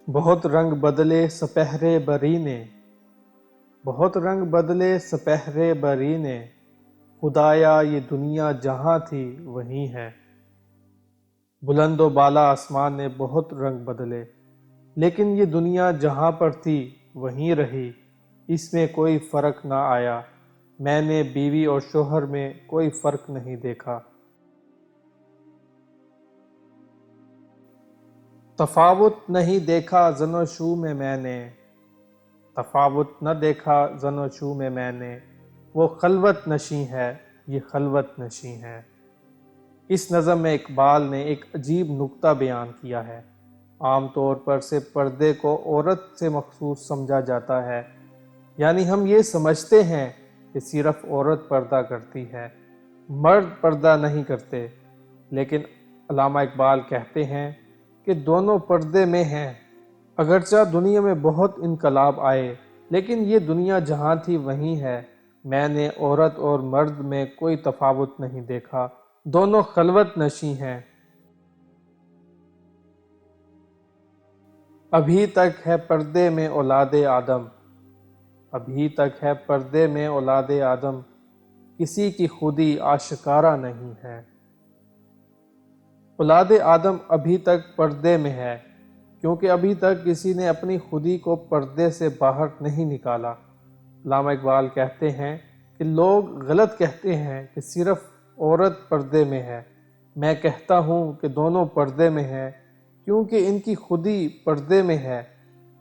بہت رنگ بدلے سپہرے بری نے، بہت رنگ بدلے سپہرے بری نے، خدایا یہ دنیا جہاں تھی وہیں ہے۔ بلند و بالا آسمان نے بہت رنگ بدلے، لیکن یہ دنیا جہاں پر تھی وہیں رہی، اس میں کوئی فرق نہ آیا۔ میں نے بیوی اور شوہر میں کوئی فرق نہیں دیکھا۔ تفاوت نہیں دیکھا زن و شو میں نے، تفاوت نہ دیکھا زن و شو میں نے، وہ خلوت نشیں ہے، یہ خلوت نشیں ہے۔ اس نظم میں اقبال نے ایک عجیب نکتہ بیان کیا ہے۔ عام طور پر سے پردے کو عورت سے مخصوص سمجھا جاتا ہے، یعنی ہم یہ سمجھتے ہیں کہ صرف عورت پردہ کرتی ہے، مرد پردہ نہیں کرتے، لیکن علامہ اقبال کہتے ہیں کہ دونوں پردے میں ہیں۔ اگرچہ دنیا میں بہت انقلاب آئے، لیکن یہ دنیا جہاں تھی وہیں ہے۔ میں نے عورت اور مرد میں کوئی تفاوت نہیں دیکھا، دونوں خلوت نشیں ہیں۔ ابھی تک ہے پردے میں اولاد آدم، ابھی تک ہے پردے میں اولاد آدم، کسی کی خودی آشکارا نہیں ہے۔ اولاد آدم ابھی تک پردے میں ہے، کیونکہ ابھی تک کسی نے اپنی خودی کو پردے سے باہر نہیں نکالا۔ علامہ اقبال کہتے ہیں کہ لوگ غلط کہتے ہیں کہ صرف عورت پردے میں ہے۔ میں کہتا ہوں کہ دونوں پردے میں ہیں، کیونکہ ان کی خودی پردے میں ہے۔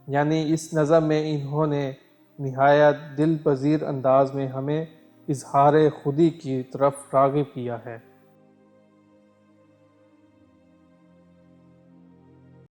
یعنی اس نظم میں انہوں نے نہایت دل پذیر انداز میں ہمیں اظہار خودی کی طرف راغب کیا ہے۔